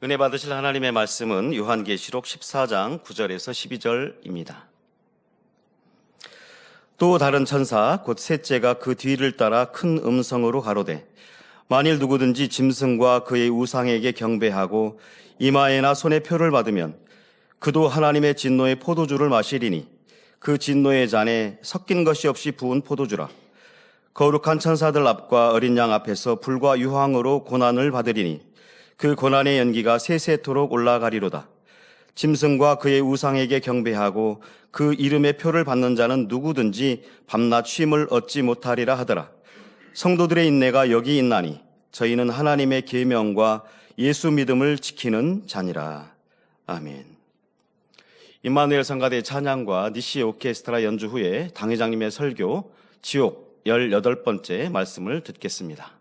은혜 받으실 하나님의 말씀은 요한계시록 14장 9절에서 12절입니다. 또 다른 천사 곧 셋째가 그 뒤를 따라 큰 음성으로 가로되 만일 누구든지 짐승과 그의 우상에게 경배하고 이마에나 손에 표를 받으면 그도 하나님의 진노의 포도주를 마시리니 그 진노의 잔에 섞인 것이 없이 부은 포도주라. 거룩한 천사들 앞과 어린 양 앞에서 불과 유황으로 고난을 받으리니 그 고난의 연기가 세세토록 올라가리로다. 짐승과 그의 우상에게 경배하고 그 이름의 표를 받는 자는 누구든지 밤낮 쉼을 얻지 못하리라 하더라. 성도들의 인내가 여기 있나니 저희는 하나님의 계명과 예수 믿음을 지키는 자니라. 아멘. 임마누엘 성가대 찬양과 니시 오케스트라 연주 후에 당회장님의 설교 지옥 18번째 말씀을 듣겠습니다.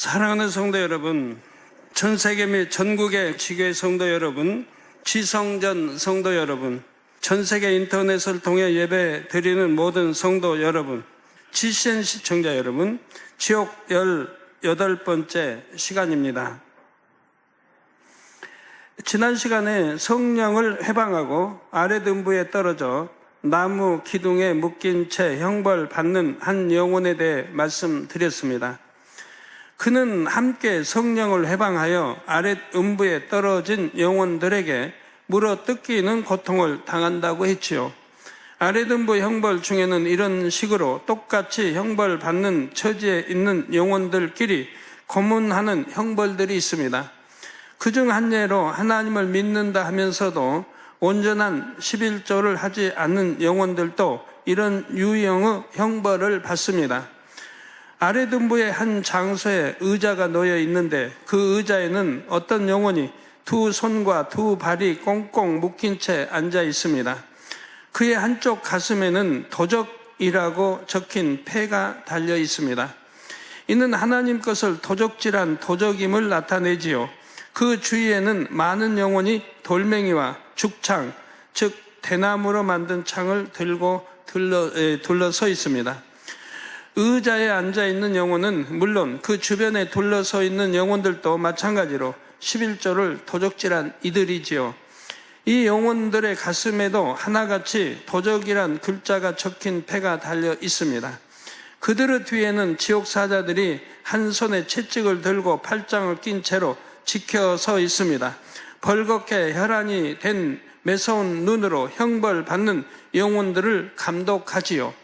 사랑하는 성도 여러분, 전 세계 및 전국의 지교회 성도 여러분, 지성전 성도 여러분, 전 세계 인터넷을 통해 예배 드리는 모든 성도 여러분, GCN 시청자 여러분, 지옥 18번째 시간입니다. 지난 시간에 성령을 해방하고 아랫음부에 떨어져 나무 기둥에 묶인 채 형벌 받는 한 영혼에 대해 말씀드렸습니다. 그는 함께 성령을 해방하여 아랫음부에 떨어진 영혼들에게 물어 뜯기는 고통을 당한다고 했지요. 아랫음부 형벌 중에는 이런 식으로 똑같이 형벌 받는 처지에 있는 영혼들끼리 고문하는 형벌들이 있습니다. 그중 한 예로 하나님을 믿는다 하면서도 온전한 11조를 하지 않는 영혼들도 이런 유형의 형벌을 받습니다. 아랫음부의 한 장소에 의자가 놓여 있는데 그 의자에는 어떤 영혼이 두 손과 두 발이 꽁꽁 묶인 채 앉아 있습니다. 그의 한쪽 가슴에는 도적이라고 적힌 패가 달려 있습니다. 이는 하나님 것을 도적질한 도적임을 나타내지요. 그 주위에는 많은 영혼이 돌멩이와 죽창, 즉 대나무로 만든 창을 들고 둘러서 있습니다. 의자에 앉아있는 영혼은 물론 그 주변에 둘러서 있는 영혼들도 마찬가지로 11조를 도적질한 이들이지요. 이 영혼들의 가슴에도 하나같이 도적이란 글자가 적힌 패가 달려 있습니다. 그들의 뒤에는 지옥사자들이 한 손에 채찍을 들고 팔짱을 낀 채로 지켜서 있습니다. 벌겋게 혈안이 된 매서운 눈으로 형벌받는 영혼들을 감독하지요.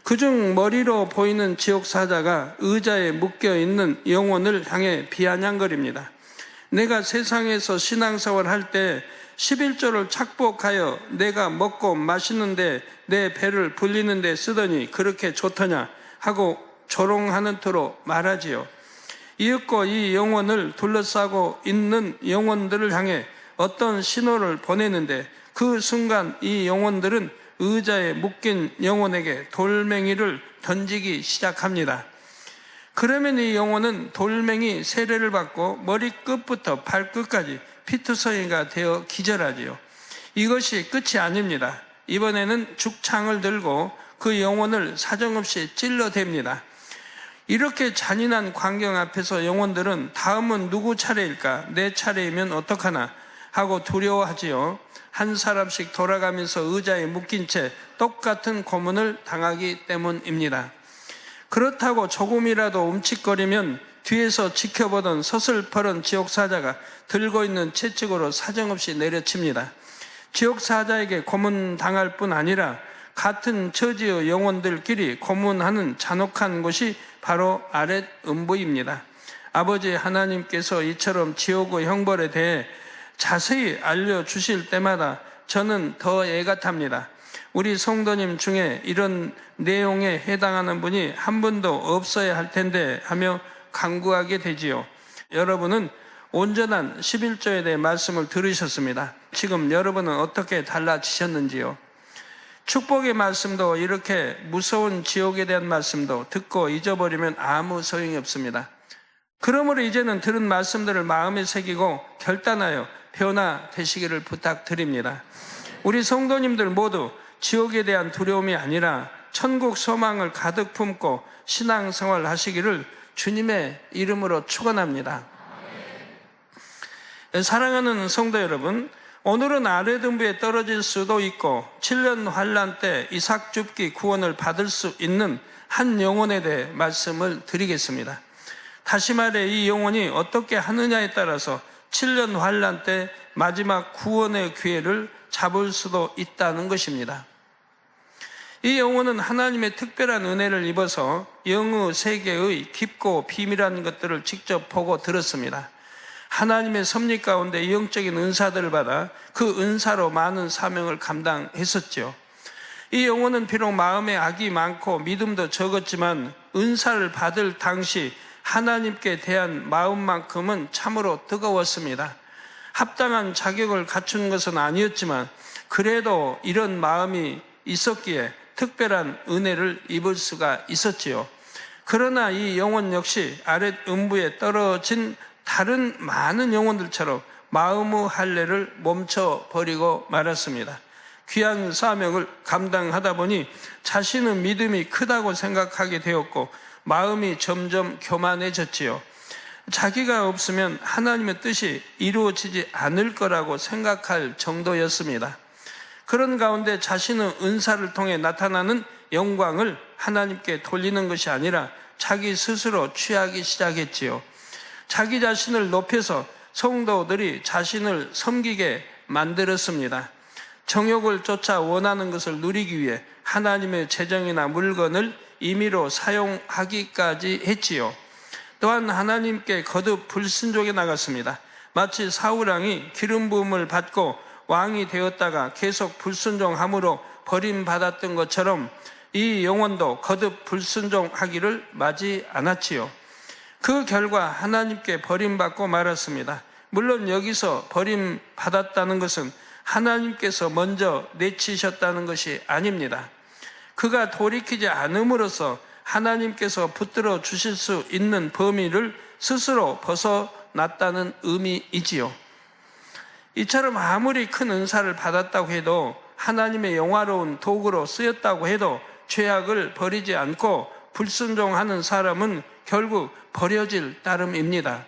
그중 머리로 보이는 지옥사자가 의자에 묶여있는 영혼을 향해 비아냥거립니다. 내가 세상에서 신앙생활 할 때 11조를 착복하여 내가 먹고 마시는데 내 배를 불리는 데 쓰더니 그렇게 좋더냐 하고 조롱하는 터로 말하지요. 이윽고 이 영혼을 둘러싸고 있는 영혼들을 향해 어떤 신호를 보내는데 그 순간 이 영혼들은 의자에 묶인 영혼에게 돌멩이를 던지기 시작합니다. 그러면 이 영혼은 돌멩이 세례를 받고 머리끝부터 발끝까지 피투성이가 되어 기절하지요. 이것이 끝이 아닙니다. 이번에는 죽창을 들고 그 영혼을 사정없이 찔러댑니다. 이렇게 잔인한 광경 앞에서 영혼들은 다음은 누구 차례일까? 내 차례이면 어떡하나? 하고 두려워하지요. 한 사람씩 돌아가면서 의자에 묶인 채 똑같은 고문을 당하기 때문입니다. 그렇다고 조금이라도 움찔거리면 뒤에서 지켜보던 서슬퍼런 지옥사자가 들고 있는 채찍으로 사정없이 내려칩니다. 지옥사자에게 고문당할 뿐 아니라 같은 처지의 영혼들끼리 고문하는 잔혹한 곳이 바로 아랫음부입니다. 아버지 하나님께서 이처럼 지옥의 형벌에 대해 자세히 알려주실 때마다 저는 더 애가 탑니다. 우리 성도님 중에 이런 내용에 해당하는 분이 한 분도 없어야 할 텐데 하며 간구하게 되지요. 여러분은 온전한 11조에 대해 말씀을 들으셨습니다. 지금 여러분은 어떻게 달라지셨는지요? 축복의 말씀도 이렇게 무서운 지옥에 대한 말씀도 듣고 잊어버리면 아무 소용이 없습니다. 그러므로 이제는 들은 말씀들을 마음에 새기고 결단하여 변화되시기를 부탁드립니다. 우리 성도님들 모두 지옥에 대한 두려움이 아니라 천국 소망을 가득 품고 신앙생활 하시기를 주님의 이름으로 축원합니다. 사랑하는 성도 여러분, 오늘은 아래등부에 떨어질 수도 있고 7년 환란 때 이삭 줍기 구원을 받을 수 있는 한 영혼에 대해 말씀을 드리겠습니다. 다시 말해 이 영혼이 어떻게 하느냐에 따라서 7년 환란 때 마지막 구원의 기회를 잡을 수도 있다는 것입니다. 이 영혼은 하나님의 특별한 은혜를 입어서 영의 세계의 깊고 비밀한 것들을 직접 보고 들었습니다. 하나님의 섭리 가운데 영적인 은사들을 받아 그 은사로 많은 사명을 감당했었죠. 이 영혼은 비록 마음에 악이 많고 믿음도 적었지만 은사를 받을 당시 하나님께 대한 마음만큼은 참으로 뜨거웠습니다. 합당한 자격을 갖춘 것은 아니었지만 그래도 이런 마음이 있었기에 특별한 은혜를 입을 수가 있었지요. 그러나 이 영혼 역시 아랫 음부에 떨어진 다른 많은 영혼들처럼 마음의 할례를 멈춰버리고 말았습니다. 귀한 사명을 감당하다 보니 자신은 믿음이 크다고 생각하게 되었고 마음이 점점 교만해졌지요. 자기가 없으면 하나님의 뜻이 이루어지지 않을 거라고 생각할 정도였습니다. 그런 가운데 자신은 은사를 통해 나타나는 영광을 하나님께 돌리는 것이 아니라 자기 스스로 취하기 시작했지요. 자기 자신을 높여서 성도들이 자신을 섬기게 만들었습니다. 정욕을 쫓아 원하는 것을 누리기 위해 하나님의 재정이나 물건을 임의로 사용하기까지 했지요. 또한 하나님께 거듭 불순종해 나갔습니다. 마치 사울왕이 기름 부음을 받고 왕이 되었다가 계속 불순종함으로 버림받았던 것처럼 이 영혼도 거듭 불순종하기를 맞이 않았지요. 그 결과 하나님께 버림받고 말았습니다. 물론 여기서 버림받았다는 것은 하나님께서 먼저 내치셨다는 것이 아닙니다. 그가 돌이키지 않음으로써 하나님께서 붙들어 주실 수 있는 범위를 스스로 벗어났다는 의미이지요. 이처럼 아무리 큰 은사를 받았다고 해도 하나님의 영화로운 도구로 쓰였다고 해도 죄악을 버리지 않고 불순종하는 사람은 결국 버려질 따름입니다.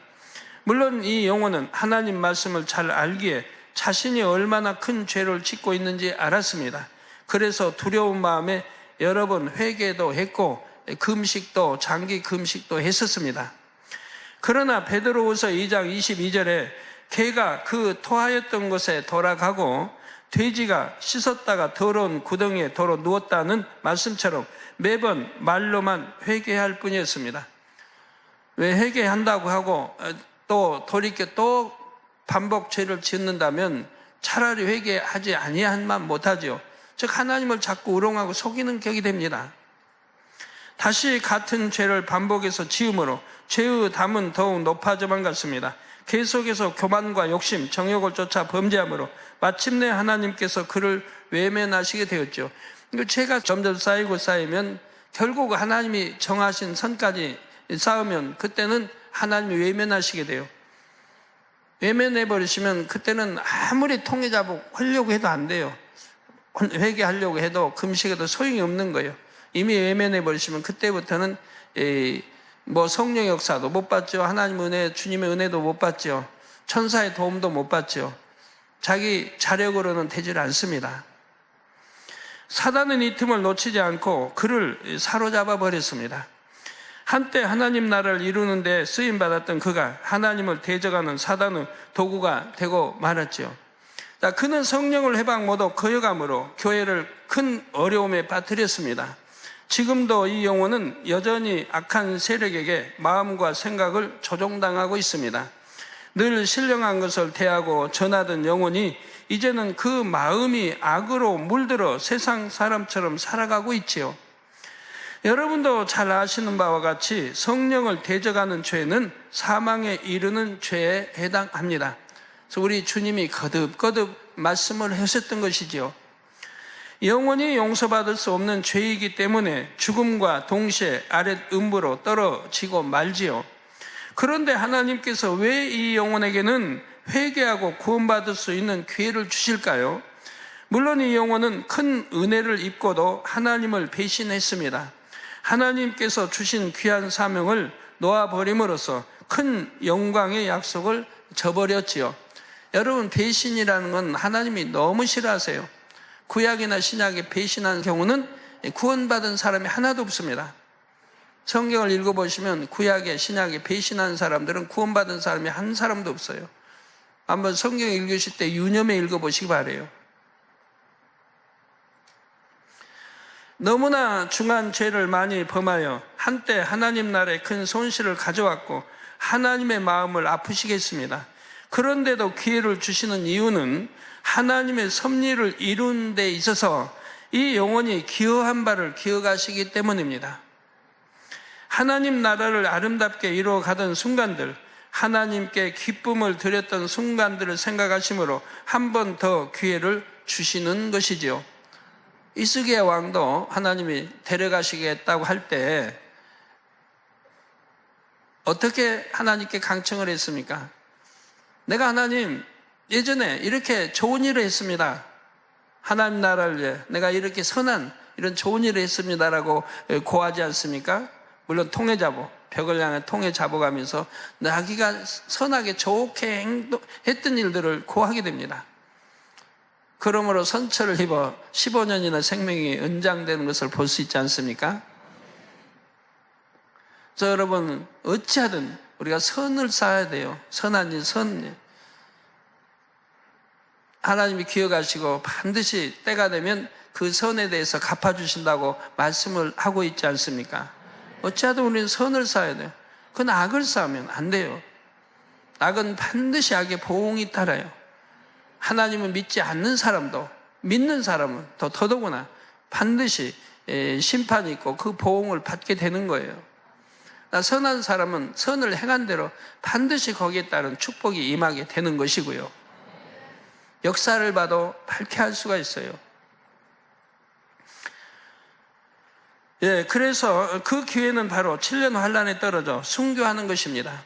물론 이 영혼은 하나님 말씀을 잘 알기에 자신이 얼마나 큰 죄를 짓고 있는지 알았습니다. 그래서 두려운 마음에 여러 번 회개도 했고 금식도 장기 금식도 했었습니다. 그러나 베드로후서 2장 22절에 개가 그 토하였던 곳에 돌아가고 돼지가 씻었다가 더러운 구덩이에 도로 누웠다는 말씀처럼 매번 말로만 회개할 뿐이었습니다. 왜 회개한다고 하고 또 돌이켜 또 반복 죄를 짓는다면 차라리 회개하지 아니한만 못하죠. 즉 하나님을 자꾸 우롱하고 속이는 격이 됩니다. 다시 같은 죄를 반복해서 지음으로 죄의 담은 더욱 높아져만 갔습니다. 계속해서 교만과 욕심, 정욕을 쫓아 범죄함으로 마침내 하나님께서 그를 외면하시게 되었죠. 죄가 점점 쌓이면 결국 하나님이 정하신 선까지 쌓으면 그때는 하나님이 외면하시게 돼요. 외면해버리시면 그때는 아무리 통해잡고 하려고 해도 안 돼요. 회개하려고 해도 금식해도 소용이 없는 거예요. 이미 외면해버리시면 그때부터는 성령 역사도 못 받죠. 하나님 은혜, 주님의 은혜도 못 받죠. 천사의 도움도 못 받죠. 자기 자력으로는 되질 않습니다. 사단은 이 틈을 놓치지 않고 그를 사로잡아 버렸습니다. 한때 하나님 나라를 이루는 데 쓰임받았던 그가 하나님을 대적하는 사단의 도구가 되고 말았죠. 그는 성령을 해방 못하고 거역함으로 교회를 큰 어려움에 빠뜨렸습니다. 지금도 이 영혼은 여전히 악한 세력에게 마음과 생각을 조종당하고 있습니다. 늘 신령한 것을 대하고 전하던 영혼이 이제는 그 마음이 악으로 물들어 세상 사람처럼 살아가고 있지요. 여러분도 잘 아시는 바와 같이 성령을 대적하는 죄는 사망에 이르는 죄에 해당합니다. 그래서 우리 주님이 거듭거듭 말씀을 하셨던 것이지요. 영원히 용서받을 수 없는 죄이기 때문에 죽음과 동시에 아랫 음부로 떨어지고 말지요. 그런데 하나님께서 왜 이 영혼에게는 회개하고 구원받을 수 있는 기회를 주실까요? 물론 이 영혼은 큰 은혜를 입고도 하나님을 배신했습니다. 하나님께서 주신 귀한 사명을 놓아버림으로써 큰 영광의 약속을 저버렸지요. 여러분, 배신이라는 건 하나님이 너무 싫어하세요. 구약이나 신약에 배신한 경우는 구원받은 사람이 하나도 없습니다. 성경을 읽어보시면 구약에 신약에 배신한 사람들은 구원받은 사람이 한 사람도 없어요. 한번 성경 읽으실 때 유념해 읽어보시기 바라요. 너무나 중한 죄를 많이 범하여 한때 하나님 나라에 큰 손실을 가져왔고 하나님의 마음을 아프시겠습니다. 그런데도 기회를 주시는 이유는 하나님의 섭리를 이루는 데 있어서 이 영혼이 기여한 바를 기억하시기 때문입니다. 하나님 나라를 아름답게 이루어가던 순간들, 하나님께 기쁨을 드렸던 순간들을 생각하심으로 한 번 더 기회를 주시는 것이지요. 이스기야 왕도 하나님이 데려가시겠다고 할 때 어떻게 하나님께 강청을 했습니까? 내가 하나님 예전에 이렇게 좋은 일을 했습니다. 하나님 나라를 위해 내가 이렇게 선한 이런 좋은 일을 했습니다라고 고하지 않습니까? 물론 통해잡어, 벽을 향해 통해 잡아가면서 자기가 선하게 좋게 했던 일들을 고하게 됩니다. 그러므로 선처를 입어 15년이나 생명이 연장되는 것을 볼 수 있지 않습니까? 그래서 여러분, 어찌하든 우리가 선을 쌓아야 돼요. 선한 일, 선. 하나님이 기억하시고 반드시 때가 되면 그 선에 대해서 갚아주신다고 말씀을 하고 있지 않습니까? 어찌하든 우리는 선을 쌓아야 돼요. 그건 악을 쌓으면 안 돼요. 악은 반드시 악의 보응이 따라요. 하나님을 믿지 않는 사람도, 믿는 사람은 더더구나 반드시 심판이 있고 그 보응을 받게 되는 거예요. 선한 사람은 선을 행한 대로 반드시 거기에 따른 축복이 임하게 되는 것이고요. 역사를 봐도 밝게 할 수가 있어요. 그래서 그 기회는 바로 7년 환란에 떨어져 순교하는 것입니다.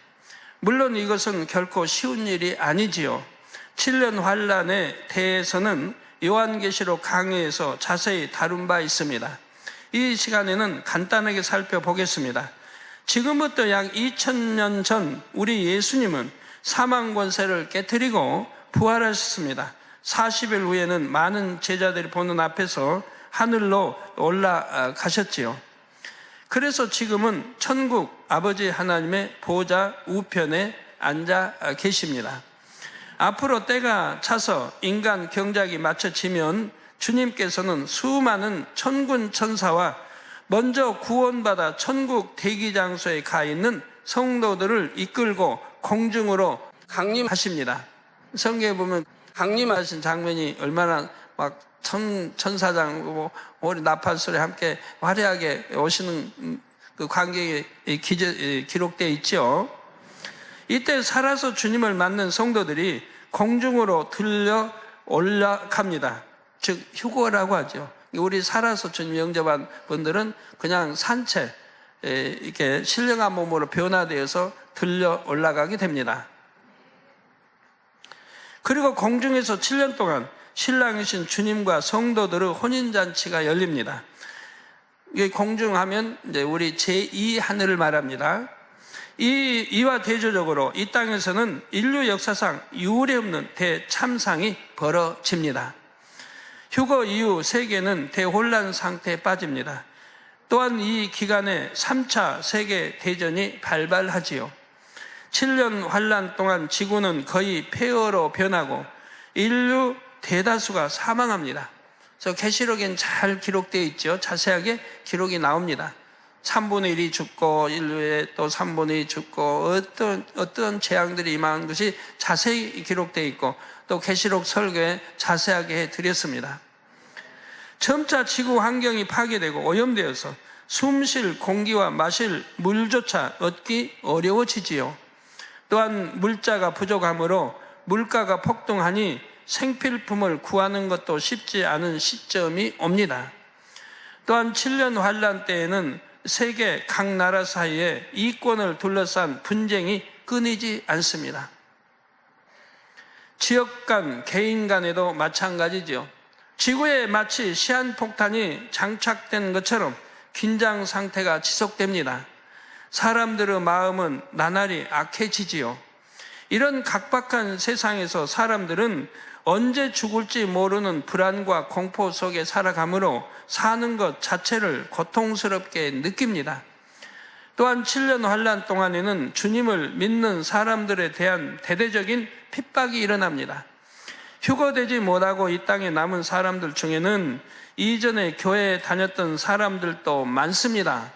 물론 이것은 결코 쉬운 일이 아니지요. 7년 환란에 대해서는 요한계시록 강해에서 자세히 다룬 바 있습니다. 이 시간에는 간단하게 살펴보겠습니다. 지금부터 약 2000년 전 우리 예수님은 사망 권세를 깨뜨리고 부활하셨습니다. 40일 후에는 많은 제자들이 보는 앞에서 하늘로 올라가셨지요. 그래서 지금은 천국 아버지 하나님의 보좌 우편에 앉아 계십니다. 앞으로 때가 차서 인간 경작이 맞춰지면 주님께서는 수많은 천군 천사와 먼저 구원받아 천국 대기장소에 가 있는 성도들을 이끌고 공중으로 강림하십니다. 성경에 보면 강림하신 장면이 얼마나 막 천사장, 오리 나팔 소리 함께 화려하게 오시는 그 광경이 기록되어 있죠. 이때 살아서 주님을 맞는 성도들이 공중으로 들려 올라갑니다. 즉 휴거라고 하죠. 우리 살아서 주님 영접한 분들은 그냥 산채 이렇게 신령한 몸으로 변화되어서 들려 올라가게 됩니다. 그리고 공중에서 7년 동안 신랑이신 주님과 성도들의 혼인잔치가 열립니다. 공중하면 이제 우리 제2 하늘을 말합니다. 이와 대조적으로 이 땅에서는 인류 역사상 유례 없는 대참상이 벌어집니다. 휴거 이후 세계는 대혼란 상태에 빠집니다. 또한 이 기간에 3차 세계 대전이 발발하지요. 7년 환란 동안 지구는 거의 폐허로 변하고 인류 대다수가 사망합니다. 그래서 계시록엔 잘 기록되어 있죠. 자세하게 기록이 나옵니다. 3분의 1이 죽고 인류의 또 3분의 2이 죽고 어떤 재앙들이 임하는 것이 자세히 기록되어 있고 또 계시록 설교에 자세하게 해드렸습니다. 점차 지구 환경이 파괴되고 오염되어서 숨쉴 공기와 마실 물조차 얻기 어려워지지요. 또한 물자가 부족하므로 물가가 폭등하니 생필품을 구하는 것도 쉽지 않은 시점이 옵니다. 또한 7년 환란 때에는 세계 각 나라 사이에 이권을 둘러싼 분쟁이 끊이지 않습니다. 지역 간, 개인 간에도 마찬가지죠. 지구에 마치 시한폭탄이 장착된 것처럼 긴장 상태가 지속됩니다. 사람들의 마음은 나날이 악해지지요. 이런 각박한 세상에서 사람들은 언제 죽을지 모르는 불안과 공포 속에 살아가므로 사는 것 자체를 고통스럽게 느낍니다. 또한 7년 환란 동안에는 주님을 믿는 사람들에 대한 대대적인 핍박이 일어납니다. 휴거되지 못하고 이 땅에 남은 사람들 중에는 이전에 교회에 다녔던 사람들도 많습니다.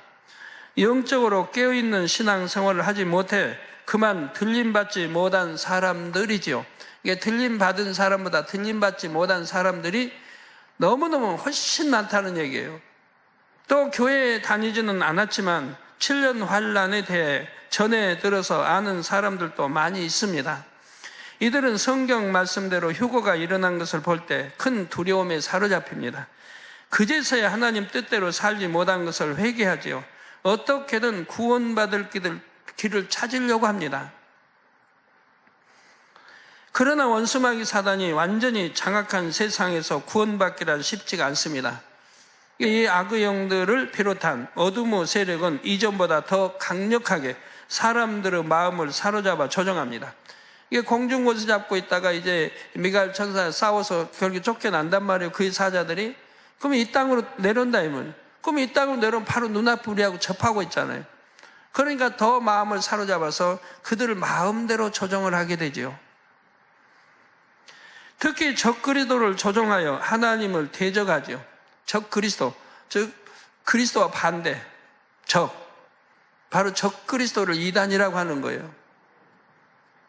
영적으로 깨어있는 신앙생활을 하지 못해 그만 들림받지 못한 사람들이지요. 이게 들림받은 사람보다 들림받지 못한 사람들이 너무너무 훨씬 많다는 얘기예요. 또 교회에 다니지는 않았지만 7년 환란에 대해 전해 들어서 아는 사람들도 많이 있습니다. 이들은 성경 말씀대로 휴거가 일어난 것을 볼 때 큰 두려움에 사로잡힙니다. 그제서야 하나님 뜻대로 살지 못한 것을 회개하지요. 어떻게든 구원받을 길을 찾으려고 합니다. 그러나 원수마귀 사단이 완전히 장악한 세상에서 구원받기란 쉽지가 않습니다. 이 악의 영들을 비롯한 어둠의 세력은 이전보다 더 강력하게 사람들의 마음을 사로잡아 조종합니다. 이게 공중권세 잡고 있다가 이제 미가엘 천사와 싸워서 결국 쫓겨난단 말이에요. 그의 사자들이. 그러면 이 땅으로 내려온다 이 말. 그럼 이 땅으로 내려오면 바로 눈앞에 우리하고 접하고 있잖아요. 그러니까 더 마음을 사로잡아서 그들을 마음대로 조종을 하게 되죠. 특히 적그리스도를 조종하여 하나님을 대적하죠. 적그리스도, 즉 그리스도와 반대, 바로 적그리스도를 이단이라고 하는 거예요.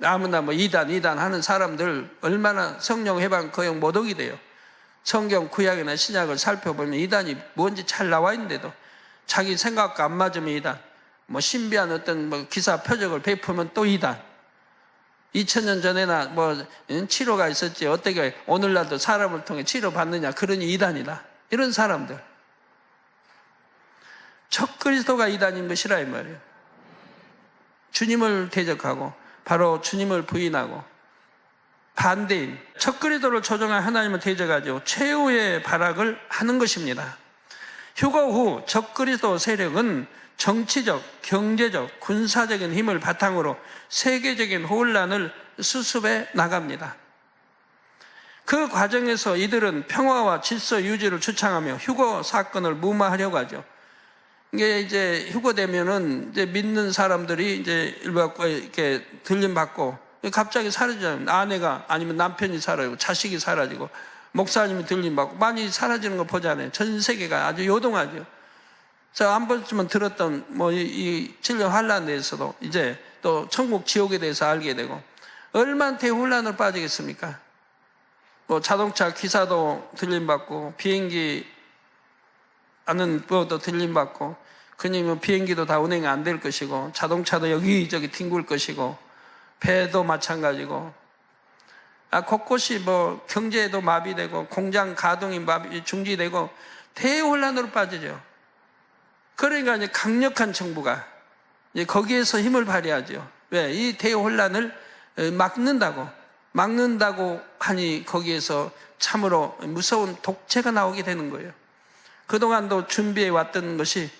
아무나 뭐 이단 하는 사람들 얼마나 성령 해방 거역 모독이 돼요. 성경 구약이나 신약을 살펴보면 이단이 뭔지 잘 나와 있는데도 자기 생각과 안 맞으면 이단, 뭐 신비한 어떤 뭐 기사 표적을 베푸면 또 이단. 2000년 전에나 뭐 치료가 있었지 어떻게 오늘날도 사람을 통해 치료받느냐, 그러니 이단이다. 이런 사람들. 적그리스도가 이단인 것이라 이 말이에요. 주님을 대적하고 바로 주님을 부인하고 반대인 적그리스도를 조종한 하나님을 대적하죠. 최후의 발악을 하는 것입니다. 휴거 후 적그리스도 세력은 정치적, 경제적, 군사적인 힘을 바탕으로 세계적인 혼란을 수습해 나갑니다. 그 과정에서 이들은 평화와 질서 유지를 주창하며 휴거 사건을 무마하려고 하죠. 이게 이제 휴거되면은 이제 믿는 사람들이 이제 이렇게 들림받고 갑자기 사라지잖아요. 아내가 아니면 남편이 사라지고 자식이 사라지고 목사님이 들림받고 많이 사라지는 거 보잖아요. 전 세계가 아주 요동하죠. 제가 한 번쯤은 들었던 이 7년 환란에 대해서도 이제 또 천국 지옥에 대해서 알게 되고 얼마나 대혼란을 빠지겠습니까? 뭐 자동차 기사도 들림받고 비행기 아는 부도 들림받고 그냥 비행기도 다 운행 안 될 것이고 자동차도 여기저기 뒹굴 것이고 배도 마찬가지고 곳곳이 뭐 경제도 마비되고 공장 가동이 중지되고 대혼란으로 빠지죠. 그러니까 이제 강력한 정부가 이제 거기에서 힘을 발휘하죠. 왜? 이 대혼란을 막는다고 하니 거기에서 참으로 무서운 독재가 나오게 되는 거예요. 그동안도 준비해 왔던 것이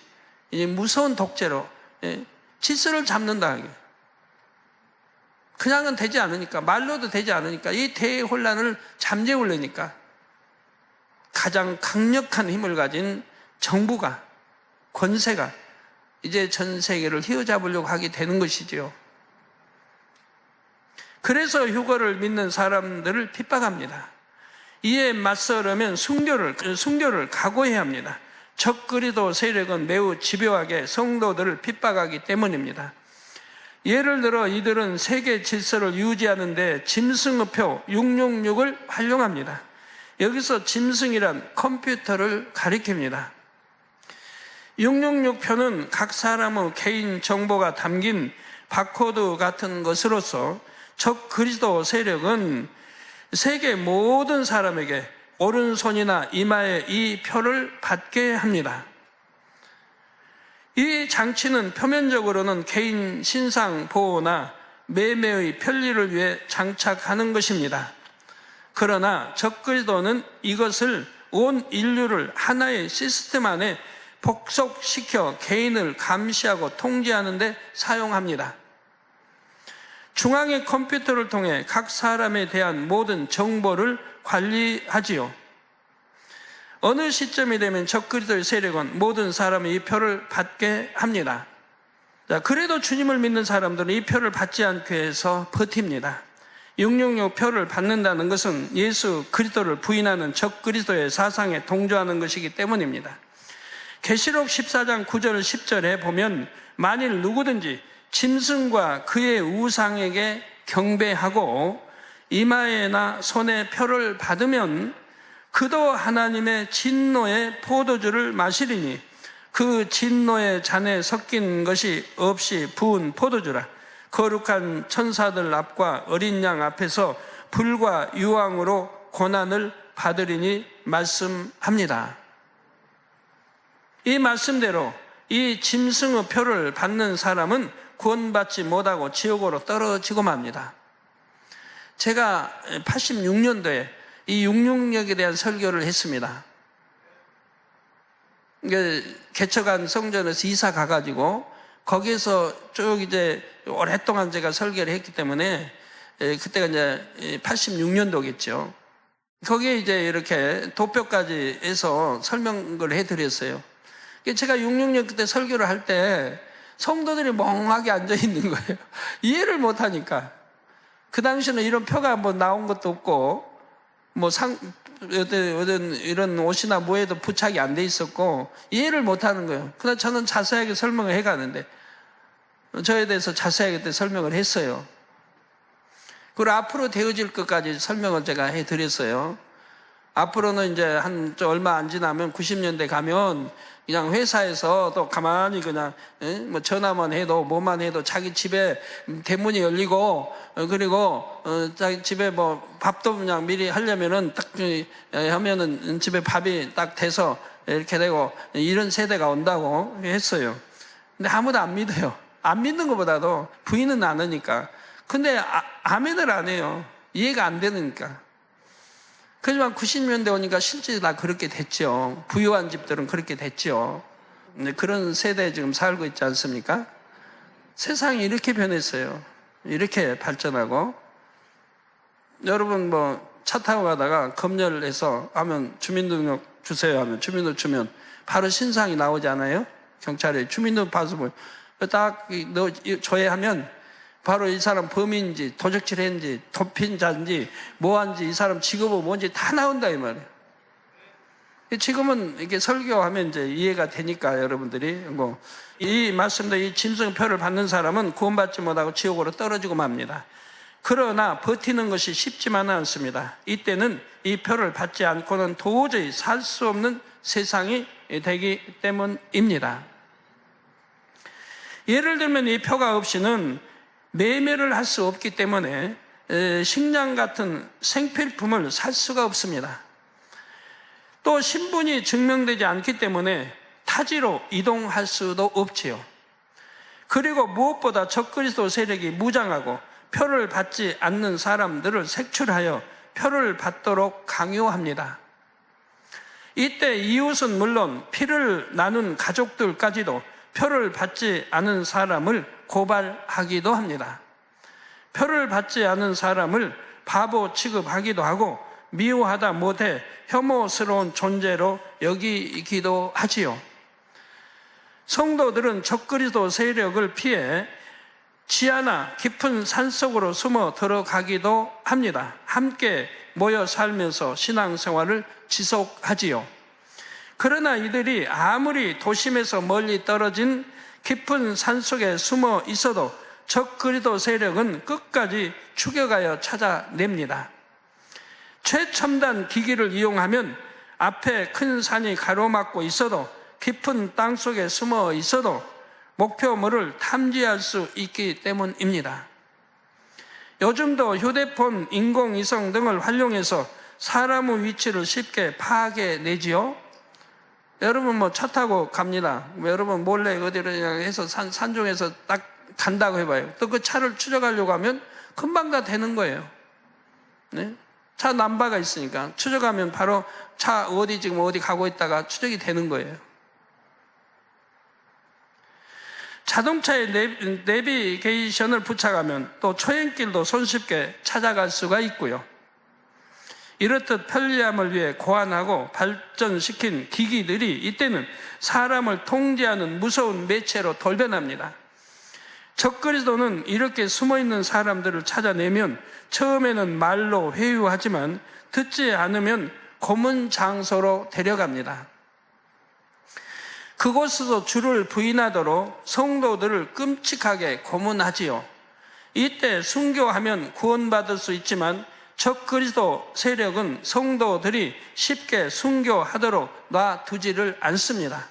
이제 무서운 독재로 질서를 잡는다 하게. 그냥은 되지 않으니까, 말로도 되지 않으니까, 이 대혼란을 잠재우려니까 가장 강력한 힘을 가진 정부가, 권세가 이제 전 세계를 휘어잡으려고 하게 되는 것이지요. 그래서 휴거를 믿는 사람들을 핍박합니다. 이에 맞서려면 순교를 각오해야 합니다. 적그리스도 세력은 매우 집요하게 성도들을 핍박하기 때문입니다. 예를 들어 이들은 세계 질서를 유지하는데 짐승의표 666을 활용합니다. 여기서 짐승이란 컴퓨터를 가리킵니다. 666표는 각 사람의 개인 정보가 담긴 바코드 같은 것으로서 적그리스도 세력은 세계 모든 사람에게 오른손이나 이마에 이 표를 받게 합니다. 이 장치는 표면적으로는 개인 신상 보호나 매매의 편리를 위해 장착하는 것입니다. 그러나 적그리스도는 이것을 온 인류를 하나의 시스템 안에 복속시켜 개인을 감시하고 통제하는 데 사용합니다. 중앙의 컴퓨터를 통해 각 사람에 대한 모든 정보를 관리하지요. 어느 시점이 되면 적그리스도의 세력은 모든 사람이 이 표를 받게 합니다. 자, 그래도 주님을 믿는 사람들은 이 표를 받지 않기 위해서 버팁니다. 666 표를 받는다는 것은 예수 그리스도를 부인하는 적그리스도의 사상에 동조하는 것이기 때문입니다. 계시록 14장 9절 10절에 보면 만일 누구든지 짐승과 그의 우상에게 경배하고 이마에나 손에 표를 받으면 그도 하나님의 진노의 포도주를 마시리니 그 진노의 잔에 섞인 것이 없이 부은 포도주라. 거룩한 천사들 앞과 어린 양 앞에서 불과 유황으로 고난을 받으리니 말씀합니다. 이 말씀대로 이 짐승의 표를 받는 사람은 구원받지 못하고 지옥으로 떨어지고 맙니다. 제가 86년도에 이 666에 대한 설교를 했습니다. 개척한 성전에서 이사 가가지고 거기에서 쭉 이제 오랫동안 제가 설교를 했기 때문에 그때가 이제 86년도겠죠. 거기에 이제 이렇게 도표까지 해서 설명을 해드렸어요. 제가 666 그때 설교를 할 때 성도들이 멍하게 앉아 있는 거예요. 이해를 못 하니까. 그 당시에는 이런 표가 뭐 나온 것도 없고, 뭐 어떤 이런 옷이나 뭐에도 부착이 안 돼 있었고, 이해를 못 하는 거예요. 그래서 저는 자세하게 설명을 해 가는데, 저에 대해서 자세하게 그때 설명을 했어요. 그리고 앞으로 되어질 것까지 설명을 제가 해 드렸어요. 앞으로는 이제 얼마 안 지나면 90년대 가면 그냥 회사에서 또 가만히 그냥 뭐 전화만 해도 뭐만 해도 자기 집에 대문이 열리고 그리고 자기 집에 뭐 밥도 그냥 미리 하려면은 딱 하면은 집에 밥이 딱 돼서 이렇게 되고 이런 세대가 온다고 했어요. 근데 아무도 안 믿어요. 안 믿는 것보다도 부인은 안 하니까. 근데 아멘을 안 해요. 이해가 안 되니까. 하지만 90년대 오니까 실제 다 그렇게 됐죠. 부유한 집들은 그렇게 됐죠. 그런 세대에 지금 살고 있지 않습니까? 세상이 이렇게 변했어요. 이렇게 발전하고. 여러분 뭐 차 타고 가다가 검열해서 하면 주민등록 주세요 하면 주민등록 주면 바로 신상이 나오지 않아요? 경찰에 주민등록 봐서 뭐 딱 조회하면 바로 이 사람 범인인지 도적질했는지 도핀자인지 뭐한지 이 사람 직업은 뭔지 다 나온다 이 말이에요. 지금은 이렇게 설교하면 이제 이해가 되니까 여러분들이 뭐 이 말씀도 이 짐승표를 받는 사람은 구원받지 못하고 지옥으로 떨어지고 맙니다. 그러나 버티는 것이 쉽지만은 않습니다. 이때는 이 표를 받지 않고는 도저히 살 수 없는 세상이 되기 때문입니다. 예를 들면 이 표가 없이는 매매를 할 수 없기 때문에 식량 같은 생필품을 살 수가 없습니다. 또 신분이 증명되지 않기 때문에 타지로 이동할 수도 없지요. 그리고 무엇보다 적그리스도 세력이 무장하고 표를 받지 않는 사람들을 색출하여 표를 받도록 강요합니다. 이때 이웃은 물론 피를 나눈 가족들까지도 표를 받지 않은 사람을 고발하기도 합니다. 표를 받지 않은 사람을 바보 취급하기도 하고 미워하다 못해 혐오스러운 존재로 여기기도 하지요. 성도들은 적그리스도 세력을 피해 지하나 깊은 산속으로 숨어 들어가기도 합니다. 함께 모여 살면서 신앙생활을 지속하지요. 그러나 이들이 아무리 도심에서 멀리 떨어진 깊은 산속에 숨어 있어도 적그리스도 세력은 끝까지 추격하여 찾아냅니다. 최첨단 기기를 이용하면 앞에 큰 산이 가로막고 있어도 깊은 땅속에 숨어 있어도 목표물을 탐지할 수 있기 때문입니다. 요즘도 휴대폰, 인공위성 등을 활용해서 사람의 위치를 쉽게 파악해내지요. 여러분 뭐 차 타고 갑니다. 여러분 몰래 어디로 해서 산중에서 딱 간다고 해봐요. 또 그 차를 추적하려고 하면 금방 다 되는 거예요. 네? 차 남바가 있으니까 추적하면 바로 차 지금 어디 가고 있다가 추적이 되는 거예요. 자동차에 내비게이션을 부착하면 또 초행길도 손쉽게 찾아갈 수가 있고요. 이렇듯 편리함을 위해 고안하고 발전시킨 기기들이 이때는 사람을 통제하는 무서운 매체로 돌변합니다. 적그리스도는 이렇게 숨어있는 사람들을 찾아내면 처음에는 말로 회유하지만 듣지 않으면 고문 장소로 데려갑니다. 그곳에서 주를 부인하도록 성도들을 끔찍하게 고문하지요. 이때 순교하면 구원받을 수 있지만 적그리스도 세력은 성도들이 쉽게 순교하도록 놔두지를 않습니다.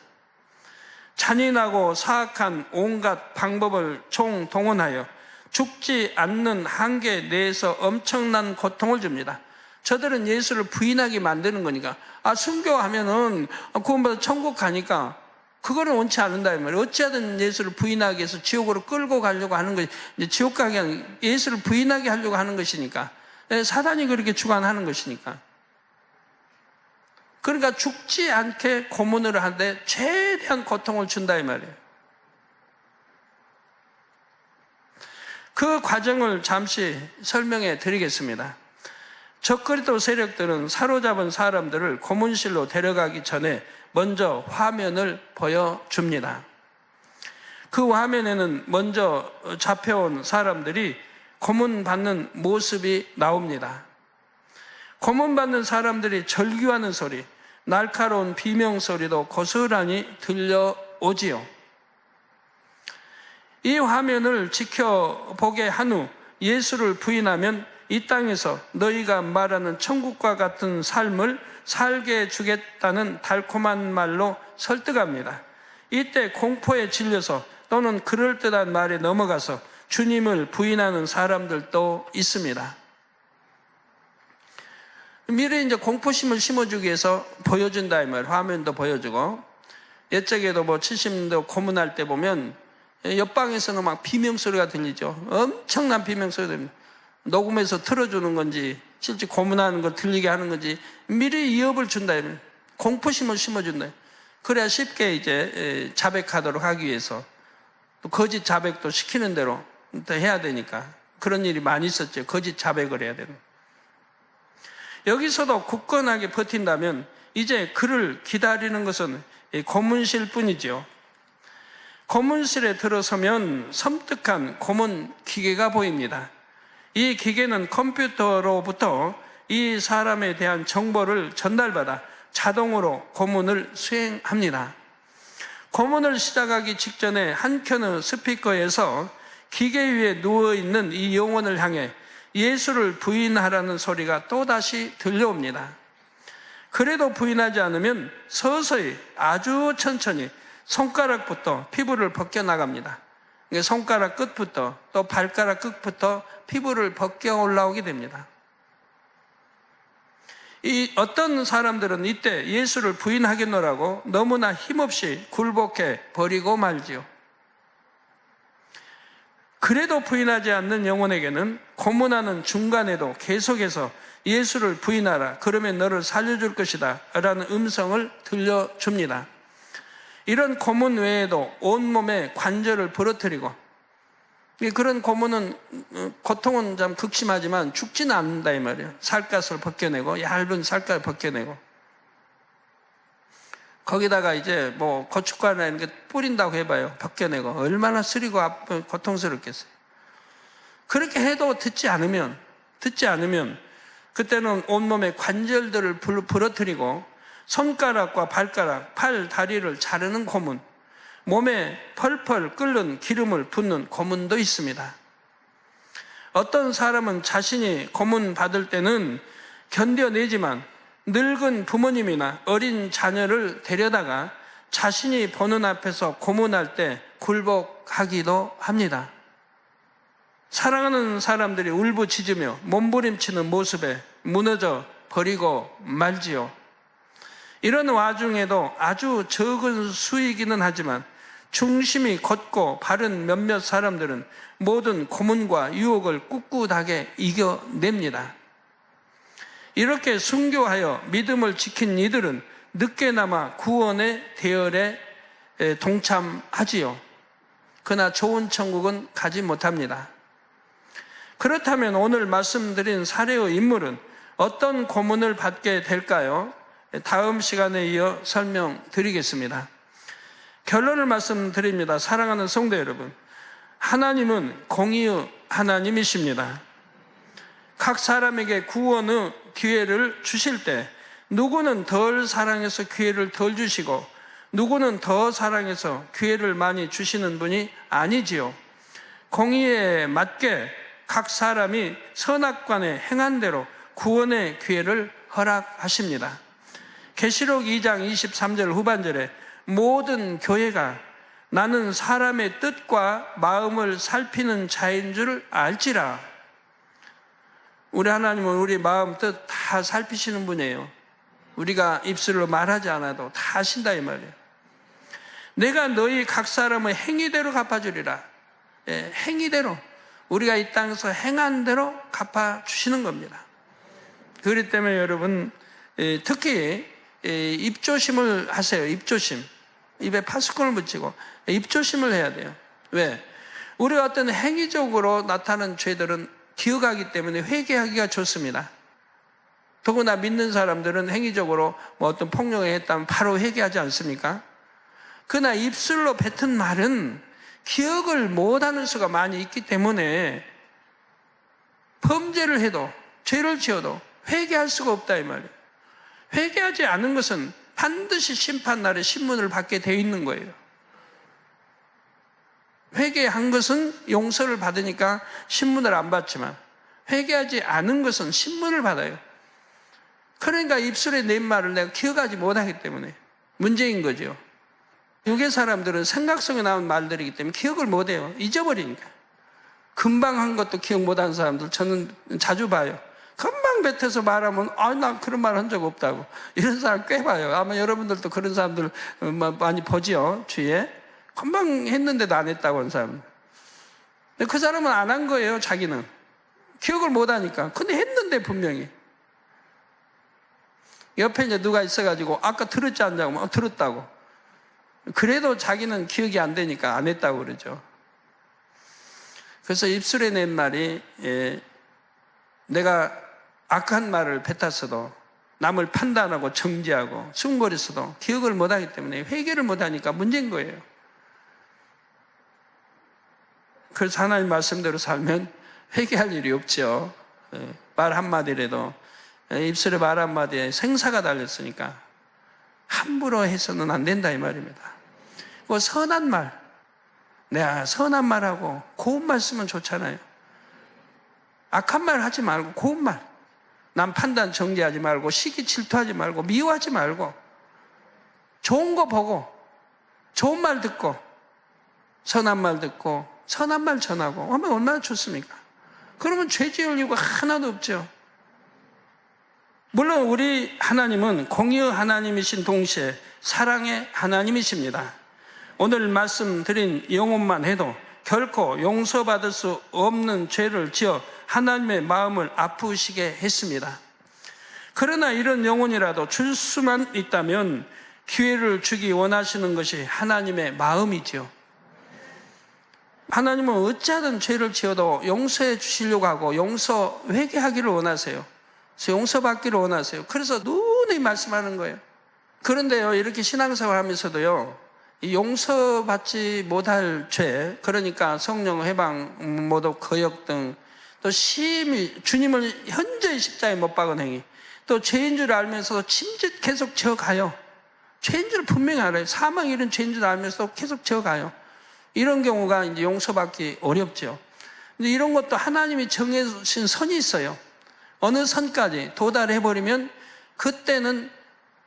잔인하고 사악한 온갖 방법을 총동원하여 죽지 않는 한계 내에서 엄청난 고통을 줍니다. 저들은 예수를 부인하게 만드는 거니까, 순교하면은 구원받아 천국 가니까 그거는 원치 않는다 이 말이에요. 어찌하든 예수를 부인하기 위해서 지옥으로 끌고 가려고 하는 것이, 이제 지옥 가게 하는, 예수를 부인하게 하려고 하는 것이니까, 사단이 그렇게 주관하는 것이니까. 그러니까 죽지 않게 고문을 하는데 최대한 고통을 준다 이 말이에요. 그 과정을 잠시 설명해 드리겠습니다. 적그리스도 세력들은 사로잡은 사람들을 고문실로 데려가기 전에 먼저 화면을 보여줍니다. 그 화면에는 먼저 잡혀온 사람들이 고문받는 모습이 나옵니다. 고문받는 사람들이 절규하는 소리, 날카로운 비명소리도 고스란히 들려오지요. 이 화면을 지켜보게 한 후 예수를 부인하면 이 땅에서 너희가 말하는 천국과 같은 삶을 살게 해주겠다는 달콤한 말로 설득합니다. 이때 공포에 질려서 또는 그럴듯한 말에 넘어가서 주님을 부인하는 사람들도 있습니다. 미리 이제 공포심을 심어주기 위해서 보여준다 이 말, 화면도 보여주고, 옛적에도 70년대 고문할 때 보면 옆방에서는 막 비명소리가 들리죠. 엄청난 비명소리가 들립니다. 녹음해서 틀어주는 건지 실제 고문하는 거 들리게 하는 건지 미리 위협을 준다. 공포심을 심어준다. 그래야 쉽게 이제 자백하도록 하기 위해서 또 거짓 자백도 시키는 대로 또 해야 되니까 그런 일이 많이 있었죠. 거짓 자백을 해야 되는. 여기서도 굳건하게 버틴다면 이제 그를 기다리는 것은 고문실 뿐이죠. 고문실에 들어서면 섬뜩한 고문 기계가 보입니다. 이 기계는 컴퓨터로부터 이 사람에 대한 정보를 전달받아 자동으로 고문을 수행합니다. 고문을 시작하기 직전에 한켠의 스피커에서 기계 위에 누워있는 이 영혼을 향해 예수를 부인하라는 소리가 또다시 들려옵니다. 그래도 부인하지 않으면 서서히 아주 천천히 손가락부터 피부를 벗겨나갑니다. 손가락 끝부터 또 발가락 끝부터 피부를 벗겨 올라오게 됩니다. 이 어떤 사람들은 이때 예수를 부인하겠노라고 너무나 힘없이 굴복해 버리고 말지요. 그래도 부인하지 않는 영혼에게는 고문하는 중간에도 계속해서 예수를 부인하라, 그러면 너를 살려줄 것이다 라는 음성을 들려줍니다. 이런 고문 외에도 온몸에 관절을 부러뜨리고, 그런 고문은 고통은 좀 극심하지만 죽지는 않는다 이 말이에요. 살갗을 벗겨내고, 얇은 살갗을 벗겨내고, 거기다가 이제 고춧가루나 이런 게 뿌린다고 해봐요. 벗겨내고 얼마나 쓰리고 고통스럽겠어요. 그렇게 해도 듣지 않으면 그때는 온몸의 관절들을 부러뜨리고 손가락과 발가락, 팔, 다리를 자르는 고문, 몸에 펄펄 끓는 기름을 붓는 고문도 있습니다. 어떤 사람은 자신이 고문 받을 때는 견뎌내지만 늙은 부모님이나 어린 자녀를 데려다가 자신이 보는 앞에서 고문할 때 굴복하기도 합니다. 사랑하는 사람들이 울부짖으며 몸부림치는 모습에 무너져 버리고 말지요. 이런 와중에도 아주 적은 수이기는 하지만 중심이 곧고 바른 몇몇 사람들은 모든 고문과 유혹을 꿋꿋하게 이겨냅니다. 이렇게 순교하여 믿음을 지킨 이들은 늦게나마 구원의 대열에 동참하지요. 그러나 좋은 천국은 가지 못합니다. 그렇다면 오늘 말씀드린 사례의 인물은 어떤 고문을 받게 될까요? 다음 시간에 이어 설명드리겠습니다. 결론을 말씀드립니다. 사랑하는 성도 여러분, 하나님은 공의의 하나님이십니다. 각 사람에게 구원의 기회를 주실 때 누구는 덜 사랑해서 기회를 덜 주시고 누구는 더 사랑해서 기회를 많이 주시는 분이 아니지요. 공의에 맞게 각 사람이 선악관에 행한 대로 구원의 기회를 허락하십니다. 계시록 2장 23절 후반절에 모든 교회가 나는 사람의 뜻과 마음을 살피는 자인 줄 알지라. 우리 하나님은 우리 마음 뜻 다 살피시는 분이에요. 우리가 입술로 말하지 않아도 다 아신다 이 말이에요. 내가 너희 각 사람의 행위대로 갚아주리라. 행위대로 우리가 이 땅에서 행한 대로 갚아주시는 겁니다. 그렇기 때문에 여러분 특히 입조심을 하세요. 입조심. 입에 파스콘을 붙이고 입조심을 해야 돼요. 왜? 우리가 어떤 행위적으로 나타나는 죄들은 기억하기 때문에 회개하기가 좋습니다. 더구나 믿는 사람들은 행위적으로 뭐 어떤 폭력을 했다면 바로 회개하지 않습니까? 그러나 입술로 뱉은 말은 기억을 못하는 수가 많이 있기 때문에 범죄를 해도 죄를 지어도 회개할 수가 없다 이 말이에요. 회개하지 않은 것은 반드시 심판날에 신문을 받게 되어 있는 거예요. 회개한 것은 용서를 받으니까 신문을 안 받지만 회개하지 않은 것은 신문을 받아요. 그러니까 입술에 낸 말을 내가 기억하지 못하기 때문에 문제인 거죠. 유괴 사람들은 생각속에 나온 말들이기 때문에 기억을 못해요. 잊어버리니까. 금방 한 것도 기억 못하는 사람들 저는 자주 봐요. 금방 뱉어서 말하면 나 그런 말 한 적 없다고. 이런 사람 꽤 봐요. 아마 여러분들도 그런 사람들 많이 보지요. 주위에. 금방 했는데도 안 했다고 하는 사람. 그 사람은 안 한 거예요. 자기는. 기억을 못하니까. 근데 했는데 분명히. 옆에 이제 누가 있어가지고 아까 들었지 않냐고 들었다고. 그래도 자기는 기억이 안 되니까 안 했다고 그러죠. 그래서 입술에 낸 말이 내가 악한 말을 뱉었어도 남을 판단하고 정죄하고 숨거렸어도 기억을 못하기 때문에 회개를 못하니까 문제인 거예요. 그래서 하나님 말씀대로 살면 회개할 일이 없죠. 말 한마디라도 입술에 말 한마디에 생사가 달렸으니까 함부로 해서는 안 된다 이 말입니다. 그 선한 말, 내가 선한 말하고 고운 말 쓰면 좋잖아요. 악한 말 하지 말고 고운 말, 남 판단 정죄하지 말고 시기 질투하지 말고 미워하지 말고 좋은 거 보고 좋은 말 듣고 선한 말 듣고 선한 말 전하고 하면 얼마나 좋습니까? 그러면 죄 지을 이유가 하나도 없죠. 물론 우리 하나님은 공의의 하나님이신 동시에 사랑의 하나님이십니다. 오늘 말씀드린 영혼만 해도 결코 용서받을 수 없는 죄를 지어 하나님의 마음을 아프시게 했습니다. 그러나 이런 영혼이라도 줄 수만 있다면 기회를 주기 원하시는 것이 하나님의 마음이지요. 하나님은 어찌하든 죄를 지어도 용서해 주시려고 하고 회개하기를 원하세요. 용서받기를 원하세요. 그래서 누누이 말씀하는 거예요. 그런데요, 이렇게 신앙생활 하면서도요, 이 용서받지 못할 죄, 그러니까 성령 해방, 모독, 거역 등, 또 심히 주님을 현저히 십자가에 못 박은 행위, 또 죄인 줄 알면서도 침짓 계속 지어가요. 죄인 줄 분명히 알아요. 사망 이런 죄인 줄 알면서도 계속 지어가요. 이런 경우가 이제 용서받기 어렵죠. 근데 이런 것도 하나님이 정해주신 선이 있어요. 어느 선까지 도달해버리면 그때는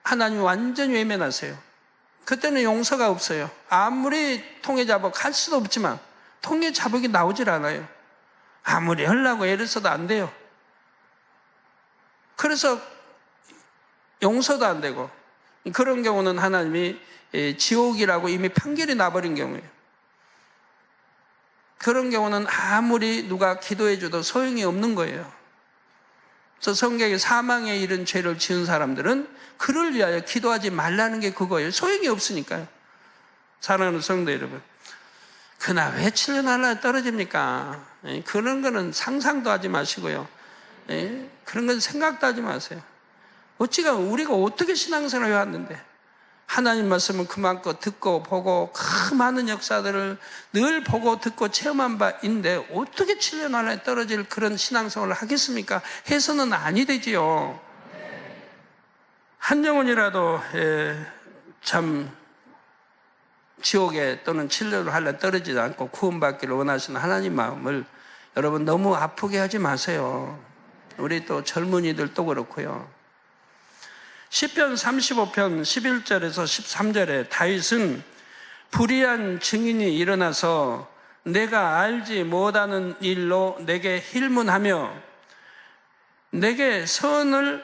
하나님이 완전히 외면하세요. 그때는 용서가 없어요. 아무리 통해 자복 할 수도 없지만 통해 자복이 나오질 않아요. 아무리 하려고 애를 써도 안 돼요. 그래서 용서도 안 되고 그런 경우는 하나님이 지옥이라고 이미 판결이 나버린 경우예요. 그런 경우는 아무리 누가 기도해줘도 소용이 없는 거예요. 그래서 성경에 사망에 이른 죄를 지은 사람들은 그를 위하여 기도하지 말라는 게 그거예요. 소용이 없으니까요. 사랑하는 성도 여러분, 그나 왜 7년 하나 떨어집니까? 그런 거는 상상도 하지 마시고요. 그런 건 생각도 하지 마세요. 어찌가 우리가 어떻게 신앙생활을 해왔는데 하나님 말씀은 그만큼 듣고 보고 그 많은 역사들을 늘 보고 듣고 체험한 바 있는데 어떻게 7년 안에 떨어질 그런 신앙생활을 하겠습니까? 해서는 아니 되지요. 한 영혼이라도 참 지옥에 또는 7년을 할래 떨어지지 않고 구원받기를 원하시는 하나님 마음을 여러분 너무 아프게 하지 마세요. 우리 또 젊은이들도 그렇고요. 시편 35편 11절에서 13절에 다윗은 불의한 증인이 일어나서 내가 알지 못하는 일로 내게 힐문하며 내게 선을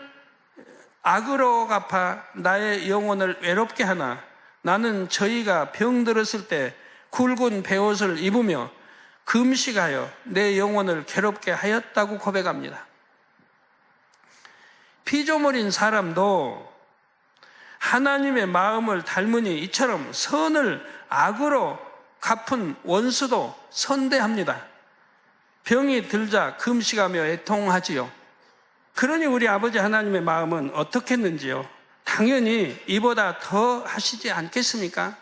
악으로 갚아 나의 영혼을 외롭게 하나 나는 저희가 병들었을 때 굵은 베옷을 입으며 금식하여 내 영혼을 괴롭게 하였다고 고백합니다. 피조물인 사람도 하나님의 마음을 닮으니 이처럼 선을 악으로 갚은 원수도 선대합니다. 병이 들자 금식하며 애통하지요. 그러니 우리 아버지 하나님의 마음은 어떻겠는지요? 당연히 이보다 더 하시지 않겠습니까?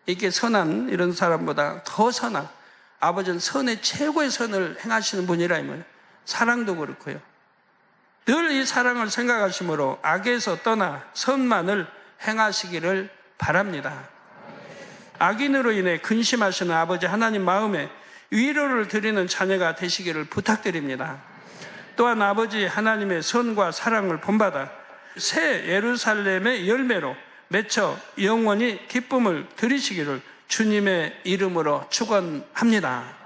이게 선한 이런 사람보다 더 선한, 아버지는 선의 최고의 선을 행하시는 분이라 이 말이에요. 사랑도 그렇고요. 늘 이 사랑을 생각하심으로 악에서 떠나 선만을 행하시기를 바랍니다. 악인으로 인해 근심하시는 아버지 하나님 마음에 위로를 드리는 자녀가 되시기를 부탁드립니다. 또한 아버지 하나님의 선과 사랑을 본받아 새 예루살렘의 열매로 맺혀 영원히 기쁨을 드리시기를 주님의 이름으로 축원합니다.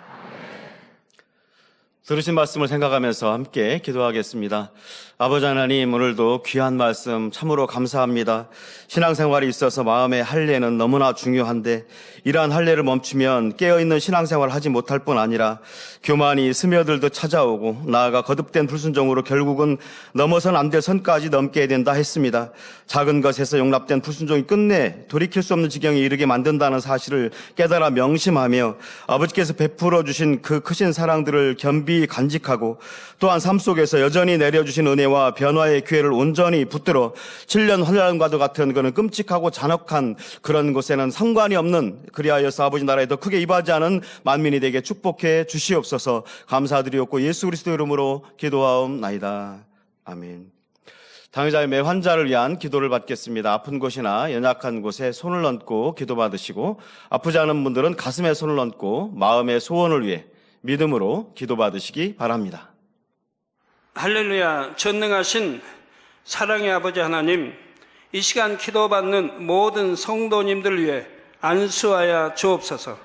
들으신 말씀을 생각하면서 함께 기도하겠습니다. 아버지 하나님, 오늘도 귀한 말씀 참으로 감사합니다. 신앙생활에 있어서 마음의 할례는 너무나 중요한데 이러한 할례를 멈추면 깨어있는 신앙생활을 하지 못할 뿐 아니라 교만이 스며들듯 찾아오고 나아가 거듭된 불순종으로 결국은 넘어선 안 될 선까지 넘게 된다 했습니다. 작은 것에서 용납된 불순종이 끝내 돌이킬 수 없는 지경에 이르게 만든다는 사실을 깨달아 명심하며 아버지께서 베풀어 주신 그 크신 사랑들을 겸비 간직하고 또한 삶 속에서 여전히 내려주신 은혜와 변화의 기회를 온전히 붙들어 7년 환란과도 같은 그런 끔찍하고 잔혹한 그런 곳에는 상관이 없는, 그리하여서 아버지 나라에 더 크게 임하지 않은 만민이 되게 축복해 주시옵소서. 감사드리옵고 예수 그리스도 이름으로 기도하옵나이다. 아멘. 당의자의 매 환자를 위한 기도를 받겠습니다. 아픈 곳이나 연약한 곳에 손을 얹고 기도받으시고 아프지 않은 분들은 가슴에 손을 얹고 마음의 소원을 위해 믿음으로 기도받으시기 바랍니다. 할렐루야. 전능하신 사랑의 아버지 하나님, 이 시간 기도받는 모든 성도님들 위해 안수하여 주옵소서.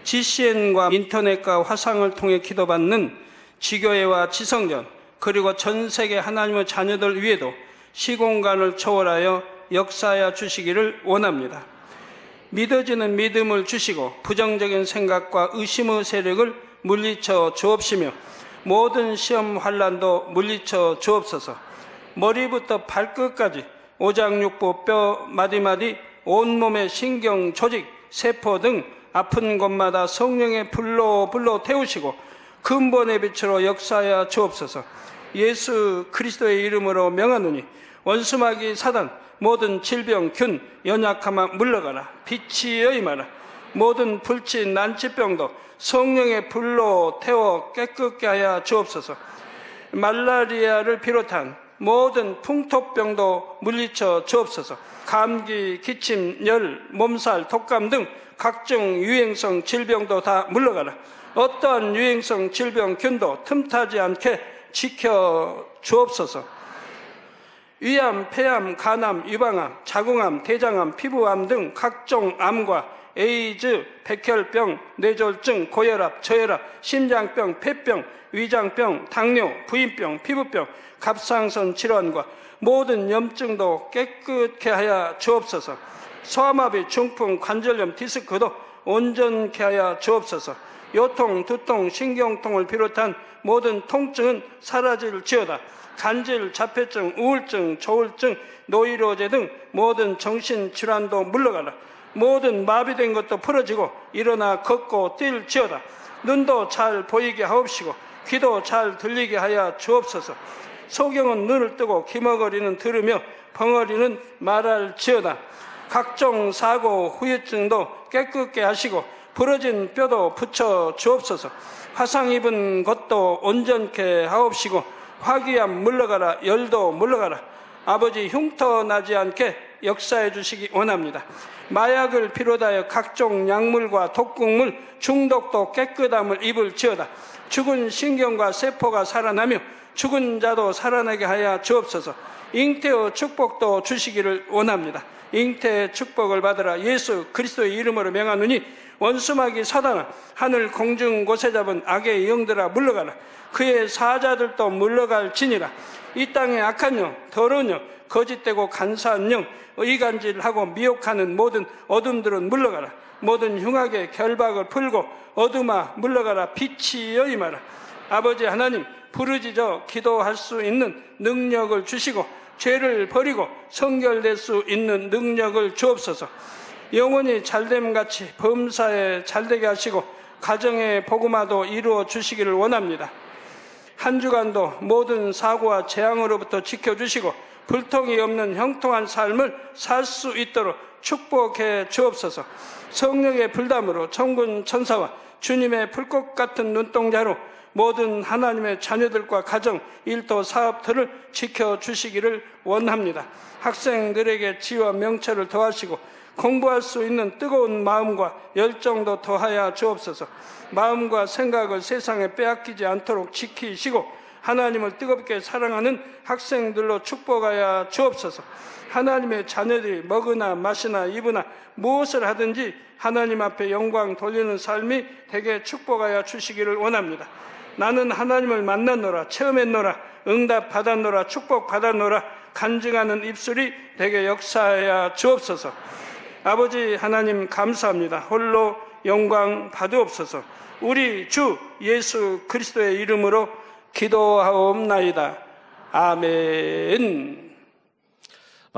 GCN과 인터넷과 화상을 통해 기도받는 지교회와 지성전 그리고 전 세계 하나님의 자녀들 위에도 시공간을 초월하여 역사하여 주시기를 원합니다. 믿어지는 믿음을 주시고 부정적인 생각과 의심의 세력을 물리쳐 주옵시며 모든 시험 환란도 물리쳐 주옵소서. 머리부터 발끝까지 오장육부 뼈 마디마디 온몸의 신경 조직 세포 등 아픈 곳마다 성령의 불로 태우시고 근본의 빛으로 역사하여 주옵소서. 예수 그리스도의 이름으로 명하노니 원수마귀 사단 모든 질병 균 연약함아 물러가라. 빛이 임하라. 모든 불치 난치병도 성령의 불로 태워 깨끗게 하여 주옵소서. 말라리아를 비롯한 모든 풍토병도 물리쳐 주옵소서. 감기, 기침, 열, 몸살, 독감 등 각종 유행성 질병도 다 물러가라. 어떠한 유행성 질병 균도 틈타지 않게 지켜 주옵소서. 위암, 폐암, 간암, 유방암, 자궁암, 대장암, 피부암 등 각종 암과 에이즈, 백혈병, 뇌졸중, 고혈압, 저혈압, 심장병, 폐병, 위장병, 당뇨, 부인병, 피부병, 갑상선 질환과 모든 염증도 깨끗게 하여 주옵소서. 소아마비, 중풍, 관절염, 디스크도 온전케 하여 주옵소서. 요통, 두통, 신경통을 비롯한 모든 통증은 사라질지어다. 간질, 자폐증, 우울증, 조울증, 노이로제 등 모든 정신질환도 물러가라. 모든 마비된 것도 풀어지고 일어나 걷고 뛸지어다. 눈도 잘 보이게 하옵시고 귀도 잘 들리게 하여 주옵소서. 소경은 눈을 뜨고 기머거리는 들으며 벙어리는 말할지어다. 각종 사고, 후유증도 깨끗게 하시고 부러진 뼈도 붙여 주옵소서. 화상 입은 것도 온전케 하옵시고 화기암 물러가라. 열도 물러가라. 아버지 흉터 나지 않게 역사해 주시기 원합니다. 마약을 비롯하여 각종 약물과 독극물 중독도 깨끗함을 입을지어다. 죽은 신경과 세포가 살아나며 죽은 자도 살아나게 하여 주옵소서. 잉태의 축복도 주시기를 원합니다. 잉태의 축복을 받으라. 예수 그리스도의 이름으로 명하노니 원수마귀 사단아, 하늘 공중 곳에 잡은 악의 영들아 물러가라. 그의 사자들도 물러갈지니라. 이 땅의 악한 영, 더러운 영, 거짓되고 간사한 영, 의간질하고 미혹하는 모든 어둠들은 물러가라. 모든 흉악의 결박을 풀고 어둠아 물러가라. 빛이여 임하라. 아버지 하나님, 부르짖어 기도할 수 있는 능력을 주시고 죄를 버리고 성결될 수 있는 능력을 주옵소서. 영원히 잘됨같이 범사에 잘되게 하시고 가정의 복음화도 이루어 주시기를 원합니다. 한 주간도 모든 사고와 재앙으로부터 지켜주시고 불통이 없는 형통한 삶을 살 수 있도록 축복해 주옵소서. 성령의 불담으로 천군 천사와 주님의 불꽃 같은 눈동자로 모든 하나님의 자녀들과 가정, 일도, 사업들을 지켜주시기를 원합니다. 학생들에게 지혜와 명철을 더하시고 공부할 수 있는 뜨거운 마음과 열정도 더하여 주옵소서. 마음과 생각을 세상에 빼앗기지 않도록 지키시고 하나님을 뜨겁게 사랑하는 학생들로 축복하여 주옵소서. 하나님의 자녀들이 먹으나 마시나 입으나 무엇을 하든지 하나님 앞에 영광 돌리는 삶이 되게 축복하여 주시기를 원합니다. 나는 하나님을 만났노라, 체험했노라, 응답 받았노라, 축복 받았노라, 간증하는 입술이 되게 역사하여 주옵소서. 아버지 하나님 감사합니다. 홀로 영광 받으옵소서. 우리 주 예수 그리스도의 이름으로 기도하옵나이다. 아멘.